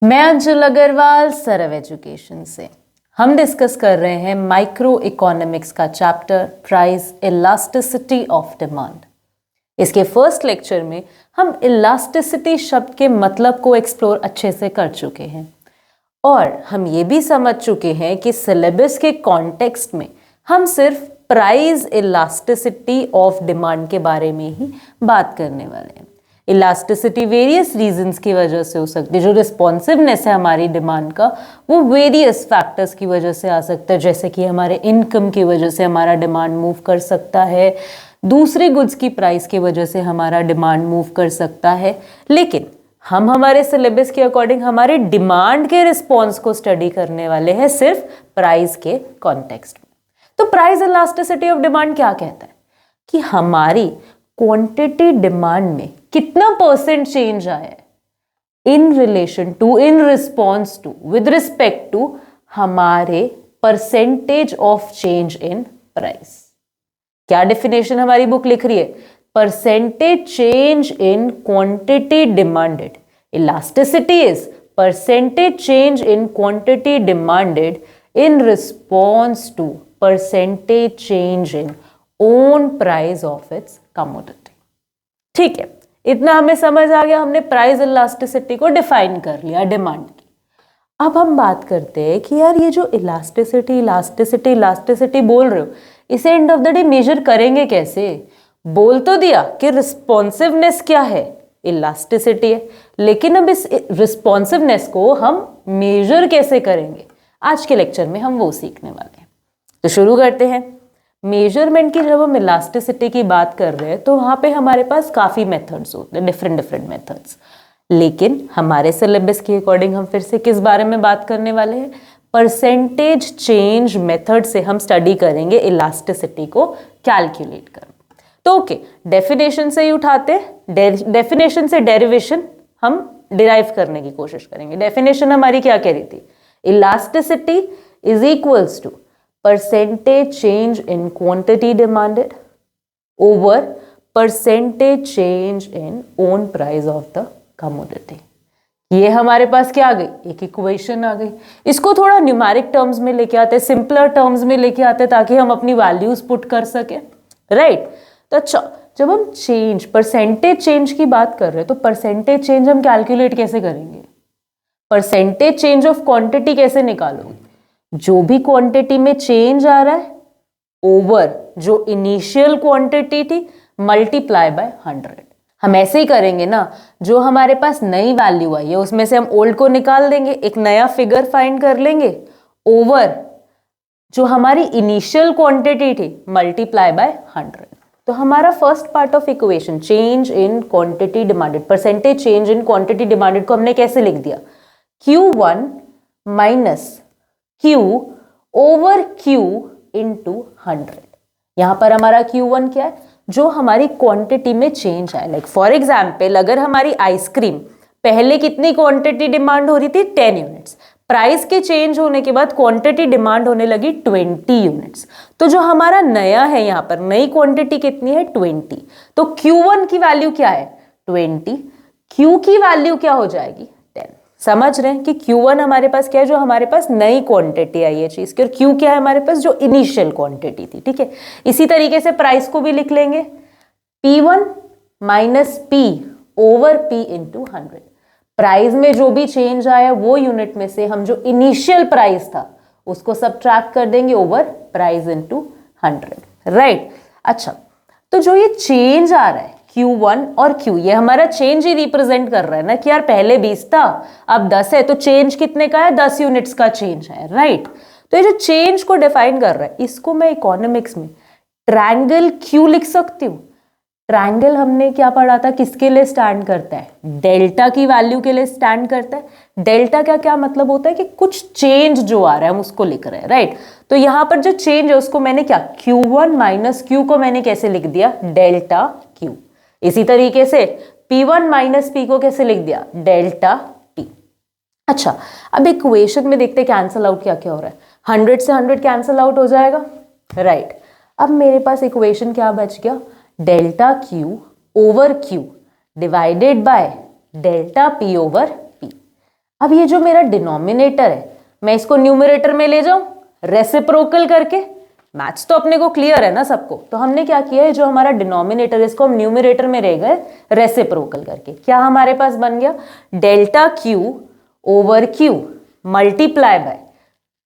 मैं अंजुल अग्रवाल सरव एजुकेशन से। हम डिस्कस कर रहे हैं माइक्रो इकोनॉमिक्स का chapter price elasticity of demand. इसके फर्स्ट लेक्चर में हम इलास्टिसिटी शब्द के मतलब को एक्सप्लोर अच्छे से कर चुके हैं और हम ये भी समझ चुके हैं कि सिलेबस के कॉन्टेक्स्ट में हम सिर्फ प्राइस इलास्टिसिटी ऑफ डिमांड के बारे में ही बात करने वाले हैं। इलास्टिसिटी वेरियस रीजंस की वजह से हो सकती है। जो रिस्पॉन्सिवनेस है हमारी डिमांड का वो वेरियस फैक्टर्स की वजह से आ सकता है, जैसे कि हमारे इनकम की वजह से हमारा डिमांड मूव कर सकता है, दूसरे गुड्स की प्राइस की वजह से हमारा डिमांड मूव कर सकता है। लेकिन हम हमारे सिलेबस के अकॉर्डिंग हमारे डिमांड के रिस्पॉन्स को स्टडी करने वाले हैं सिर्फ प्राइस के कॉन्टेक्स्ट में। तो प्राइस इलास्टिसिटी ऑफ डिमांड क्या कहता है कि हमारी क्वांटिटी डिमांड में कितना परसेंट चेंज आया है in relation to, in response to, with respect to हमारे percentage of change in price. क्या डेफिनेशन हमारी बुक लिख रही है? Percentage change in quantity demanded. Elasticity is percentage change in quantity demanded in response to percentage change in own price of its commodity. ठीक है, इतना हमें समझ आ गया। हमने प्राइस इलास्टिसिटी को डिफाइन कर लिया डिमांड की। अब हम बात करते हैं कि यार ये जो इलास्टिसिटी बोल रहे हो, इसे end of the day measure करेंगे कैसे? बोल तो दिया कि रिस्पॉन्सिवनेस क्या है, इलास्टिसिटी है, लेकिन अब इस रिस्पॉन्सिवनेस को हम मेजर कैसे करेंगे? आज के लेक्चर में हम वो सीखने वाले हैं। तो शुरू करते हैं। मेजरमेंट की जब हम इलास्टिसिटी की बात कर रहे हैं तो वहाँ पे हमारे पास काफ़ी मेथड्स होते हैं, डिफरेंट मेथड्स। लेकिन हमारे सिलेबस के अकॉर्डिंग हम फिर से किस बारे में बात करने वाले हैं? परसेंटेज चेंज मेथड से हम स्टडी करेंगे इलास्टिसिटी को कैलकुलेट कर। तो ओके, डेफिनेशन से ही उठाते हैं। डेफिनेशन से डेरिवेशन हम डिराइव करने की कोशिश करेंगे। डेफिनेशन हमारी क्या कह रही थी? Elasticity is equals to percentage change in quantity demanded over percentage change in own price of the commodity। ये हमारे पास क्या आ गई? एक इक्वेशन आ गई। इसको थोड़ा न्यूमेरिक टर्म्स में लेके आते हैं, सिंपलर टर्म्स में लेके आते हैं ताकि हम अपनी वैल्यूज पुट कर सके, राइट? तो अच्छा, जब हम चेंज परसेंटेज चेंज की बात कर रहे हैं तो परसेंटेज चेंज हम कैलकुलेट कैसे करेंगे? परसेंटेज चेंज ऑफ क्वांटिटी कैसे निकालोगे? जो भी क्वांटिटी में चेंज आ रहा है ओवर जो इनिशियल क्वांटिटी थी मल्टीप्लाई बाय 100। हम ऐसे ही करेंगे ना, जो हमारे पास नई वैल्यू आई है उसमें से हम ओल्ड को निकाल देंगे, एक नया फिगर फाइंड कर लेंगे ओवर जो हमारी इनिशियल क्वांटिटी थी मल्टीप्लाई बाय 100। तो हमारा first part of equation change in quantity demanded, percentage change in quantity demanded को हमने कैसे लिख दिया? Q1 minus Q over Q into 100। यहां पर हमारा Q1 क्या है? जो हमारी क्वांटिटी में चेंज है। लाइक फॉर एग्जाम्पल, अगर हमारी आइसक्रीम पहले कितनी क्वांटिटी डिमांड हो रही थी? 10 यूनिट्स। प्राइस के चेंज होने के बाद क्वांटिटी डिमांड होने लगी 20 यूनिट्स। तो जो हमारा नया है यहाँ पर नई क्वांटिटी कितनी है? 20। तो Q1 की वैल्यू क्या है? 20। Q की वैल्यू क्या हो जाएगी? 10। समझ रहे हैं कि Q1 हमारे पास क्या है? जो हमारे पास नई क्वांटिटी आई है चीज की, और Q क्या है हमारे पास? जो इनिशियल क्वांटिटी थी। ठीक है, इसी तरीके से प्राइस को भी लिख लेंगे P1 minus P over P into 100। Price में जो भी चेंज आया वो यूनिट में से हम जो इनिशियल प्राइस था उसको सब्ट्रैक्ट कर देंगे ओवर प्राइस इंटू 100, राइट? अच्छा, तो जो ये चेंज आ रहा है Q1 और Q, ये हमारा चेंज ही रिप्रेजेंट कर रहा है ना कि यार पहले 20 था अब 10 है, तो चेंज कितने का है? 10 यूनिट्स का चेंज है, राइट? तो ये जो चेंज को डिफाइन कर रहा है इसको मैं इकोनॉमिक्स में ट्रायंगल Q लिख सकती हूँ। ट्रायंगल हमने क्या पढ़ा था? किसके लिए स्टैंड करता है? डेल्टा की वैल्यू के लिए स्टैंड करता है। डेल्टा का क्या मतलब होता है कि कुछ चेंज जो आ रहा है हम उसको लिख रहे हैं, राइट? तो यहां पर जो चेंज है उसको मैंने क्या, Q1 माइनस Q को मैंने कैसे लिख दिया? Delta Q। इसी तरीके से P1 माइनस P को कैसे लिख दिया? Delta T। अच्छा, अब इक्वेशन में देखते कैंसल आउट क्या क्या हो रहा है। 100 से 100 कैंसल आउट हो जाएगा, राइट? अब मेरे पास इक्वेशन क्या बच गया? Delta Q over Q divided by delta P over P। अब ये जो मेरा डिनोमिनेटर है, मैं इसको न्यूमरेटर में ले जाऊं रेसिप्रोकल करके, मैथ्स तो अपने को क्लियर है ना सबको। तो हमने क्या किया है, जो हमारा डिनोमिनेटर है इसको हम न्यूमरेटर में ले गए रेसिप्रोकल करके। क्या हमारे पास बन गया, delta Q over Q multiply by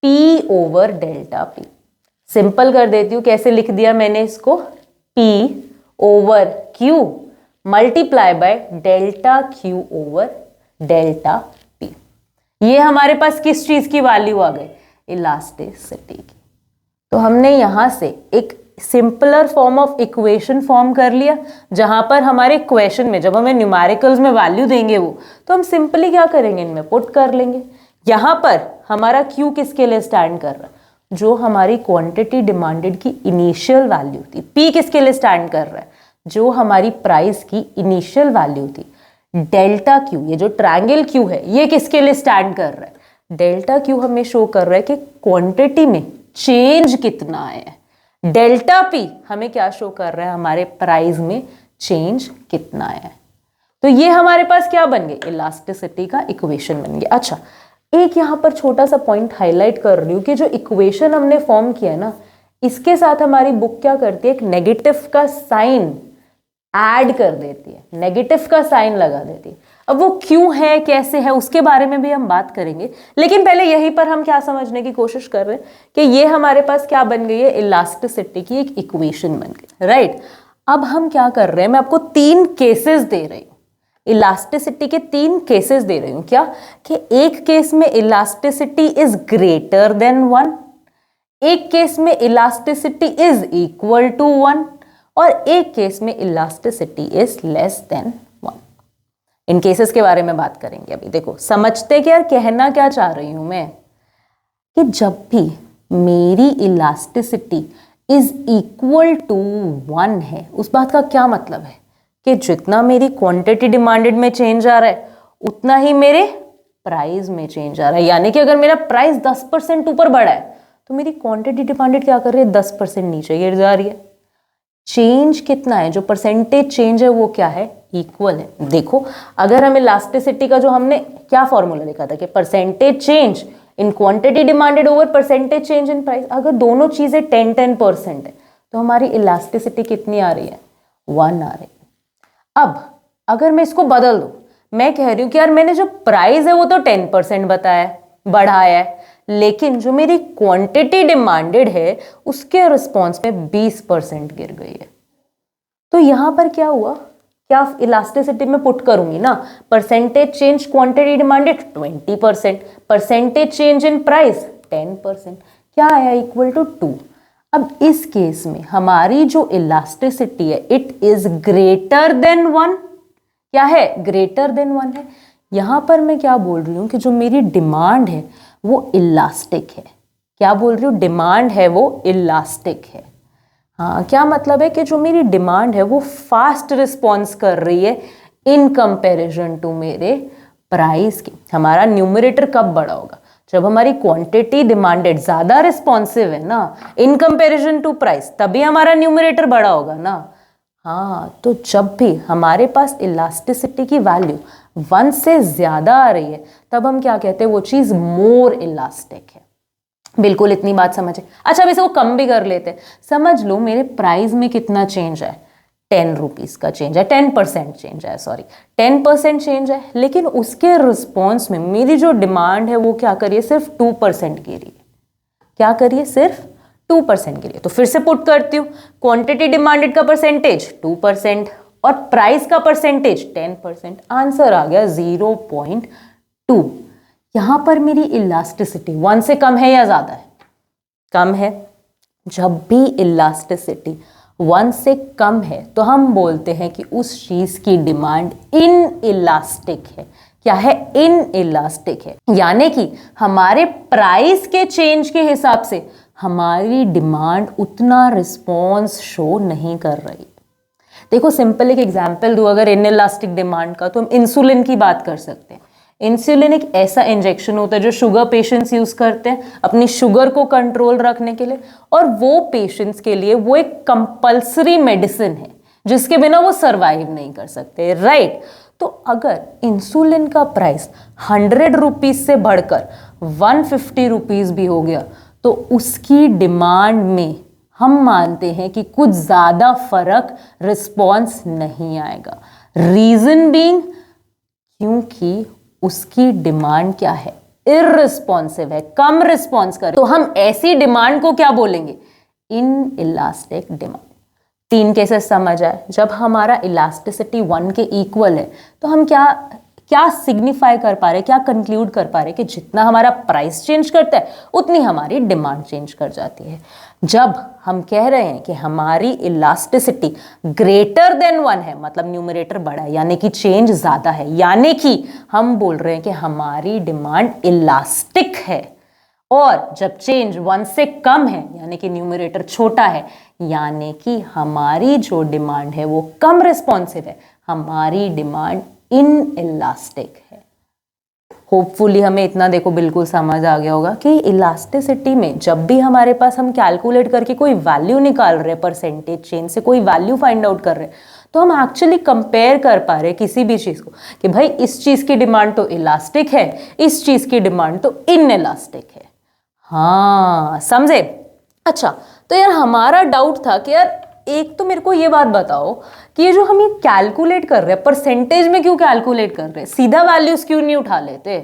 P over delta P. Simple कर देती हूं, कैसे लिख दिया मैंने इसको, P over Q multiply by delta Q over delta P. ये हमारे पास किस चीज की वैल्यू आ गई, इलास्टिसिटी की। तो हमने यहां से एक simpler form of equation form कर लिया, जहां पर हमारे क्वेश्चन में जब हमें न्यूमेरिकल्स में वैल्यू देंगे वो, तो हम सिंपली क्या करेंगे, इनमें पुट कर लेंगे। यहां पर हमारा क्यू किसके लिए स्टैंड कर रहा है, जो हमारी क्वांटिटी डिमांडेड की इनिशियल वैल्यू थी। पी किसके लिए स्टैंड कर रहा है, जो हमारी प्राइस की इनिशियल वैल्यू थी। डेल्टा क्यू, ये जो ट्रायंगल क्यू है, ये किसके लिए स्टैंड कर रहा है, डेल्टा क्यू हमें शो कर रहा है कि क्वांटिटी में चेंज कितना है। डेल्टा पी हमें क्या शो कर रहा है, हमारे प्राइस में चेंज कितना है। तो ये हमारे पास क्या बन गए, इलास्टिसिटी का इक्वेशन बन गया। अच्छा, एक यहां पर छोटा सा पॉइंट हाईलाइट कर रही हूं कि जो इक्वेशन हमने फॉर्म किया है ना, इसके साथ हमारी बुक क्या करती है, एक नेगेटिव का साइन ऐड कर देती है, नेगेटिव का साइन लगा देती है। अब वो क्यों है, कैसे है, उसके बारे में भी हम बात करेंगे, लेकिन पहले यहीं पर हम क्या समझने की कोशिश कर रहे हैं कि ये हमारे पास क्या बन गई है, इलास्टिसिटी की एक इक्वेशन बन गई, राइट। अब हम क्या कर रहे हैं, मैं आपको 3 केसेस दे रही हूं, इलास्टिसिटी के 3 केसेस दे रही हूं। क्या कि एक केस में इलास्टिसिटी इज ग्रेटर देन 1, एक केस में इलास्टिसिटी इज इक्वल टू 1, और एक केस में elasticity is less than 1। In cases के बारे में बात करेंगे अभी। देखो समझते कि यार कहना क्या चाह रही हूं मैं, कि जब भी मेरी इलास्टिसिटी इज इक्वल टू 1 है, उस बात का क्या मतलब है कि जितना मेरी क्वांटिटी डिमांडेड में चेंज आ रहा है, उतना ही मेरे प्राइस में चेंज आ रहा है। यानी कि अगर मेरा प्राइस 10% ऊपर बढ़ा है, तो मेरी क्वांटिटी डिमांडेड क्या कर रही है, 10% नीचे गिर जा रही है। चेंज कितना है, जो परसेंटेज चेंज है वो क्या है, इक्वल है। देखो अगर हम इलास्टिसिटी का जो हमने क्या फॉर्मूला लिखा था कि percentage change in quantity demanded over percentage change in price, अगर दोनों चीजें 10% है, तो हमारी इलास्टिसिटी कितनी आ रही है, 1 आ रही है। अब अगर मैं इसको बदल दूं, मैं कह रही हूं कि यार मैंने जो प्राइस है वो तो 10% बताया, बढ़ाया है, लेकिन जो मेरी क्वांटिटी डिमांडेड है उसके रिस्पॉन्स में 20% गिर गई है। तो यहां पर क्या हुआ, क्या इलास्टिसिटी में पुट करूंगी ना, percentage change quantity demanded 20%, percentage change in price 10%, क्या आया, इक्वल टू 2। अब इस केस में हमारी जो इलास्टिसिटी है, इट इज ग्रेटर देन 1। क्या है, ग्रेटर देन 1 है। यहां पर मैं क्या बोल रही हूं कि जो मेरी डिमांड है वो इलास्टिक है। क्या बोल रही हूं, डिमांड है वो इलास्टिक है। हाँ, क्या मतलब है कि जो मेरी डिमांड है वो फास्ट रिस्पॉन्स कर रही है इन कंपैरिजन टू मेरे प्राइस की। हमारा न्यूमरेटर कब बड़ा होगा, जब हमारी क्वांटिटी डिमांडेड ज्यादा रिस्पॉन्सिव है ना इन कंपैरिजन टू प्राइस, तभी हमारा न्यूमरेटर बड़ा होगा ना। हाँ, तो जब भी हमारे पास इलास्टिसिटी की वैल्यू 1 से ज्यादा आ रही है, तब हम क्या कहते हैं, वो चीज मोर इलास्टिक है। बिल्कुल इतनी बात समझे। अच्छा, अब इसे वो कम भी कर लेते हैं। समझ लो मेरे प्राइस में कितना चेंज है, 10 रुपीज का चेंज है, 10% चेंज है, सॉरी 10% चेंज है, लेकिन उसके रिस्पॉन्स में मेरी जो डिमांड है वो क्या करिए, सिर्फ 2% गिरी है। क्या करिए, सिर्फ 2% गिरी है। तो फिर से पुट करती हूँ, क्वांटिटी डिमांडेड का परसेंटेज 2% और प्राइस का परसेंटेज 10%, आंसर आ गया 0.2। यहां पर मेरी इलास्टिसिटी 1 से कम है या ज्यादा है, कम है। जब भी इलास्टिसिटी 1 से कम है तो हम बोलते हैं कि उस चीज की डिमांड इन इलास्टिक है। क्या है, इन इलास्टिक है, यानी कि हमारे प्राइस के चेंज के हिसाब से हमारी डिमांड उतना रिस्पॉन्स शो नहीं कर रही। देखो सिंपल एक एग्जांपल दूं अगर इन इलास्टिक डिमांड का, तो हम इंसुलिन की बात कर सकते हैं। इंसुलिन एक ऐसा इंजेक्शन होता है जो शुगर पेशेंट्स यूज करते हैं अपनी शुगर को कंट्रोल रखने के लिए, और वो पेशेंट्स के लिए वो एक कंपल्सरी मेडिसिन है जिसके बिना वो सरवाइव नहीं कर सकते, राइट। तो अगर इंसुलिन का प्राइस 100 रुपीज से बढ़कर 150 रुपीज भी हो गया तो उसकी डिमांड में हम मानते हैं कि कुछ ज़्यादा फर्क रिस्पॉन्स नहीं आएगा। रीजन बीइंग, क्योंकि उसकी डिमांड क्या है, इररिस्पॉन्सिव है, कम रिस्पॉन्स करे। तो हम ऐसी डिमांड को क्या बोलेंगे, इन इलास्टिक डिमांड। 3 केसेस समझ आए। जब हमारा इलास्टिसिटी 1 के इक्वल है तो हम क्या सिग्निफाई कर पा रहे, क्या कंक्लूड कर पा रहे कि जितना हमारा प्राइस चेंज करता है उतनी हमारी डिमांड चेंज कर जाती है। जब हम कह रहे हैं कि हमारी इलास्टिसिटी ग्रेटर देन 1 है, मतलब न्यूमरेटर बड़ा है, यानी कि चेंज ज्यादा है, यानी कि हम बोल रहे हैं कि हमारी डिमांड इलास्टिक है। और जब चेंज 1 से कम है, यानी कि न्यूमरेटर छोटा है, यानी कि हमारी जो डिमांड है वो कम रिस्पॉन्सिव है, हमारी डिमांड इन इलास्टिक है। होपफुली हमें इतना देखो बिल्कुल समझ आ गया होगा कि इलास्टिसिटी में जब भी हमारे पास हम कैलकुलेट करके कोई वैल्यू निकाल रहे, परसेंटेज चेंज से कोई वैल्यू फाइंड आउट कर रहे, तो हम एक्चुअली कंपेयर कर पा रहे किसी भी चीज को कि भाई इस चीज की डिमांड तो इलास्टिक है, इस चीज की डिमांड तो इन इलास्टिक है। हाँ समझे। अच्छा, तो यार हमारा डाउट था कि यार एक तो मेरे को ये बात बताओ कि ये जो हम ये कैलकुलेट कर रहे हैं परसेंटेज में क्यों कैलकुलेट कर रहे हैं, सीधा वैल्यूज क्यों नहीं उठा लेते,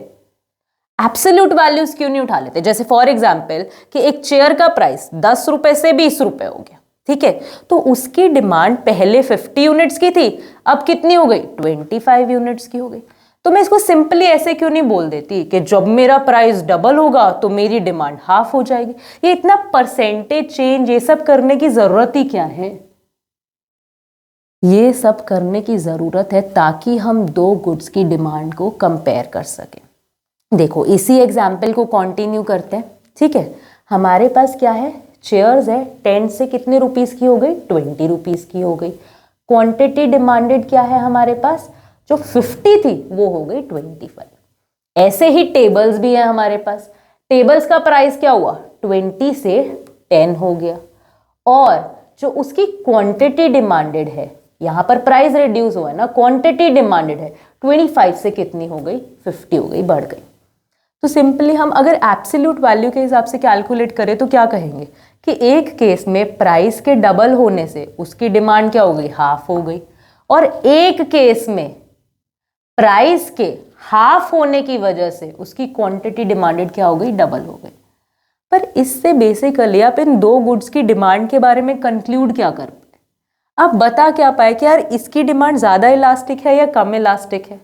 एब्सोल्यूट वैल्यूज क्यों नहीं उठा लेते। जैसे फॉर एग्जांपल कि एक चेयर का प्राइस 10 रुपए से 20 रुपए हो गया, ठीक है, तो उसकी डिमांड पहले 50 यूनिट्स की थी, अब कितनी हो गई, 25 यूनिट्स की हो गई। तो मैं इसको सिंपली ऐसे क्यों नहीं बोल देती कि जब मेरा प्राइस डबल होगा तो मेरी डिमांड हाफ हो जाएगी। ये इतना परसेंटेज चेंज ये सब करने की जरूरत ही क्या है। ये सब करने की जरूरत है ताकि हम 2 गुड्स की डिमांड को कंपेयर कर सकें। देखो इसी एग्जाम्पल को कंटिन्यू करते हैं, ठीक है। हमारे पास क्या है, चेयर्स है, 10 से कितने रुपीस की हो गई, 20 रुपीस की हो गई। क्वांटिटी डिमांडेड क्या है हमारे पास, जो 50 थी वो हो गई 25। ऐसे ही टेबल्स भी है हमारे पास, टेबल्स का प्राइस क्या हुआ, 20 से 10 हो गया, और जो उसकी क्वांटिटी डिमांडेड है, यहां पर प्राइस रिड्यूस हुआ है ना, क्वांटिटी डिमांडेड है 25 से कितनी हो गई, 50 हो गई, बढ़ गई। तो सिंपली हम अगर एब्सोल्यूट वैल्यू के हिसाब से कैलकुलेट करें तो क्या कहेंगे कि एक केस में प्राइस के डबल होने से उसकी डिमांड क्या हो गई, हाफ हो गई, और एक केस में प्राइस के हाफ होने की वजह से उसकी क्वांटिटी डिमांडेड क्या हो गई, डबल हो गई। पर इससे बेसिकली आप इन 2 गुड्स की डिमांड के बारे में कंक्लूड क्या कर पाए, आप बता क्या पाए कि यार इसकी डिमांड ज्यादा इलास्टिक है या कम इलास्टिक है।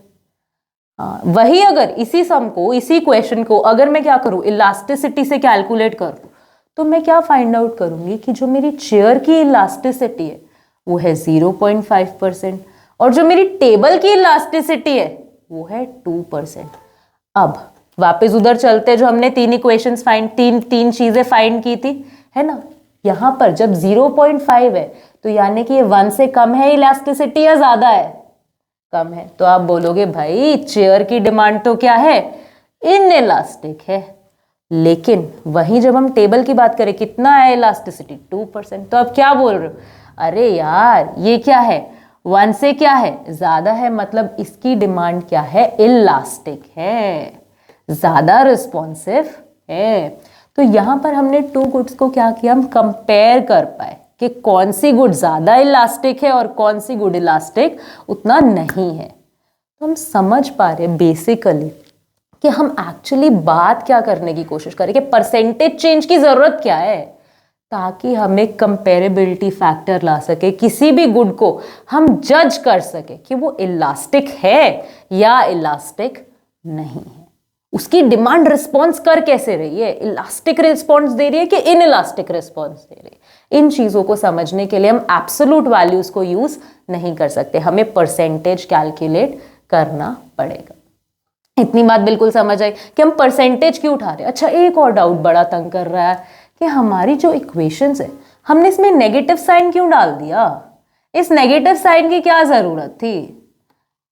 वही अगर इसी सम को, इसी क्वेश्चन को अगर मैं क्या करूं, इलास्टिसिटी से कैलकुलेट करूं, तो मैं क्या फाइंड आउट करूंगी कि जो मेरी चेयर की इलास्टिसिटी है वो है 0.5%, और जो मेरी टेबल की इलास्टिसिटी है वो है 2%। अब वापस उधर चलते, जो हमने 3 इक्वेशंस फाइंड, तीन चीजें फाइंड की थी, है ना। यहां पर जब 0.5 है तो यानी कि ये 1 से कम है इलास्टिसिटी या ज्यादा है, कम है। तो आप बोलोगे भाई चेयर की डिमांड तो क्या है, इन इलास्टिक है। लेकिन वहीं जब हम टेबल की बात करें, कितना है इलास्टिसिटी, 2%। तो आप क्या बोल रहे हो, अरे यार ये क्या है, 1 से क्या है, ज्यादा है, मतलब इसकी डिमांड क्या है, इलास्टिक है, ज्यादा रिस्पॉन्सिव है। तो यहां पर हमने 2 गुड्स को क्या किया, हम कंपेयर कर पाए कि कौन सी गुड ज्यादा इलास्टिक है और कौन सी गुड इलास्टिक उतना नहीं है। तो हम समझ पा रहे बेसिकली कि हम एक्चुअली बात क्या करने की कोशिश करें कि परसेंटेज चेंज की जरूरत क्या है, ताकि हमें कंपेरेबिलिटी फैक्टर ला सके, किसी भी गुड को हम जज कर सके कि वो इलास्टिक है या इलास्टिक नहीं है, उसकी डिमांड रिस्पॉन्स कर कैसे रही है, इलास्टिक रिस्पॉन्स दे रही है कि इन इलास्टिक रिस्पॉन्स दे रही है। इन चीजों को समझने के लिए हम एब्सोल्यूट वैल्यूज को यूज नहीं कर सकते, हमें परसेंटेज कैलकुलेट करना पड़ेगा। इतनी बात बिल्कुल समझ आई कि हम परसेंटेज क्यों उठा रहे हैं। अच्छा, एक और डाउट बड़ा तंग कर रहा है कि हमारी जो इक्वेशंस है हमने इसमें नेगेटिव साइन क्यों डाल दिया, इस नेगेटिव साइन की क्या जरूरत थी।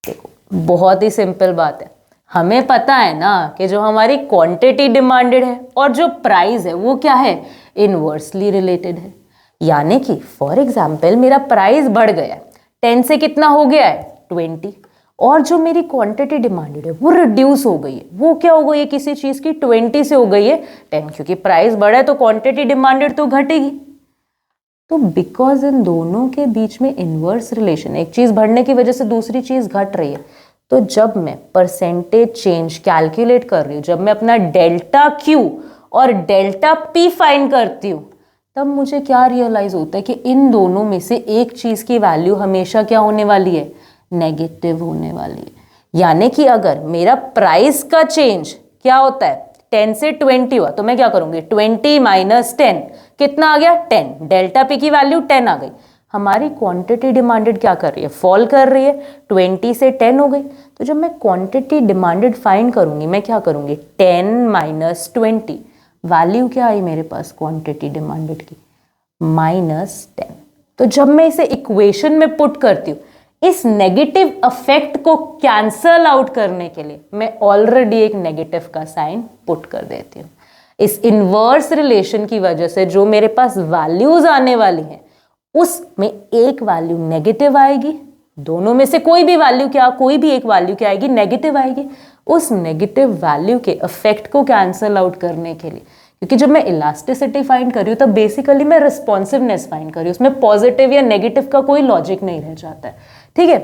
देखो बहुत ही सिंपल बात है, हमें पता है ना कि जो हमारी क्वांटिटी डिमांडेड है और जो प्राइस है वो क्या है, इनवर्सली रिलेटेड है। यानी कि फॉर एग्जाम्पल मेरा प्राइस बढ़ गया, 10 से कितना हो गया है, 20, और जो मेरी क्वांटिटी डिमांडेड है वो रिड्यूस हो गई है। वो क्या हो गई है किसी चीज की, 20 से हो गई है 10, क्योंकि प्राइस बढ़ा है तो क्वांटिटी डिमांडेड तो घटेगी। तो बिकॉज इन दोनों के बीच में इनवर्स रिलेशन, एक चीज बढ़ने की वजह से दूसरी चीज घट रही है, तो जब मैं परसेंटेज चेंज कैलकुलेट कर रही हूँ, जब मैं अपना डेल्टा क्यू और डेल्टा पी फाइंड करती हूँ, तब मुझे क्या रियलाइज होता है कि इन दोनों में से एक चीज की वैल्यू हमेशा क्या होने वाली है, नेगेटिव होने वाली है। यानी कि अगर मेरा प्राइस का चेंज क्या होता है 10 से 20 हुआ, तो मैं क्या करूंगी 20 माइनस 10, कितना आ गया 10, डेल्टा पी की वैल्यू 10 आ गई। हमारी क्वांटिटी डिमांडेड क्या कर रही है, फॉल कर रही है, 20 से 10 हो गई। तो जब मैं क्वांटिटी डिमांडेड फाइंड करूंगी, मैं क्या करूंगी 10 माइनस 20, वैल्यू क्या आई मेरे पास क्वांटिटी डिमांडेड की, -10। तो जब मैं इसे इक्वेशन में पुट करती हूँ, इस नेगेटिव अफेक्ट को कैंसल आउट करने के लिए मैं ऑलरेडी एक नेगेटिव का साइन पुट कर देती हूँ। इस इनवर्स रिलेशन की वजह से जो मेरे पास वैल्यूज आने वाली हैं, उसमें एक वैल्यू नेगेटिव आएगी, दोनों में से कोई भी वैल्यू क्या, कोई भी एक वैल्यू क्या आएगी, नेगेटिव आएगी। उस नेगेटिव वैल्यू के इफेक्ट को कैंसल आउट करने के लिए, क्योंकि जब मैं इलास्टिसिटी फाइंड कर रही हूँ तब बेसिकली मैं रिस्पॉन्सिवनेस फाइंड कर रही हूँ, उसमें पॉजिटिव या नेगेटिव का कोई लॉजिक नहीं रह जाता है, ठीक है।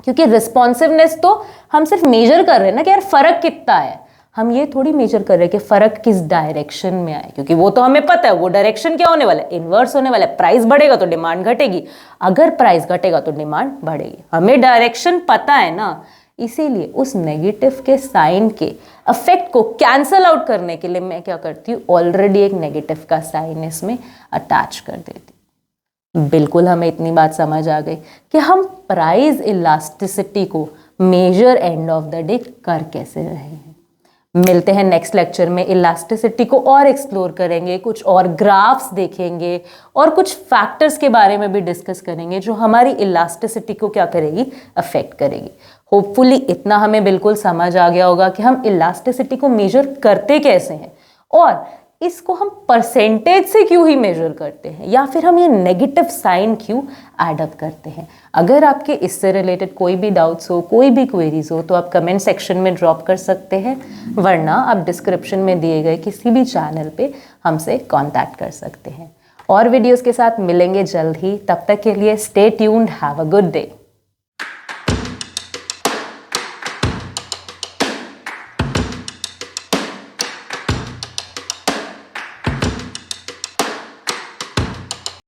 क्योंकि रिस्पॉन्सिवनेस तो हम सिर्फ मेजर कर रहे हैं ना कि यार फर्क कितना है, हम ये थोड़ी मेजर कर रहे हैं कि फर्क किस डायरेक्शन में आए, क्योंकि वो तो हमें पता है वो डायरेक्शन क्या होने वाला है, इन्वर्स होने वाला है। प्राइस बढ़ेगा तो डिमांड घटेगी, अगर प्राइस घटेगा तो डिमांड बढ़ेगी, हमें डायरेक्शन पता है ना। इसीलिए उस नेगेटिव के साइन के इफेक्ट को कैंसल आउट करने के लिए मैं क्या करती हूँ, ऑलरेडी एक नेगेटिव का साइन इसमें अटैच कर देती हूँ। बिल्कुल हमें इतनी बात समझ आ गई कि हम प्राइस इलास्टिसिटी को measure end of the day कर कैसे रहे हैं। मिलते हैं नेक्स्ट लेक्चर में, इलास्टिसिटी को और एक्सप्लोर करेंगे, कुछ और ग्राफ्स देखेंगे और कुछ फैक्टर्स के बारे में भी डिस्कस करेंगे जो हमारी इलास्टिसिटी को क्या करेगी, अफेक्ट करेगी। होपफुली इतना हमें बिल्कुल समझ आ गया होगा कि हम इलास्टिसिटी को मेजर करते कैसे हैं और इसको हम परसेंटेज से क्यों ही मेजर करते हैं, या फिर हम ये नेगेटिव साइन क्यों एडअप करते हैं। अगर आपके इससे रिलेटेड कोई भी डाउट्स हो, कोई भी क्वेरीज हो, तो आप कमेंट सेक्शन में ड्रॉप कर सकते हैं, वरना आप डिस्क्रिप्शन में दिए गए किसी भी चैनल पे हमसे कांटेक्ट कर सकते हैं। और वीडियोस के साथ मिलेंगे जल्द ही, तब तक के लिए stay tuned, have a good day.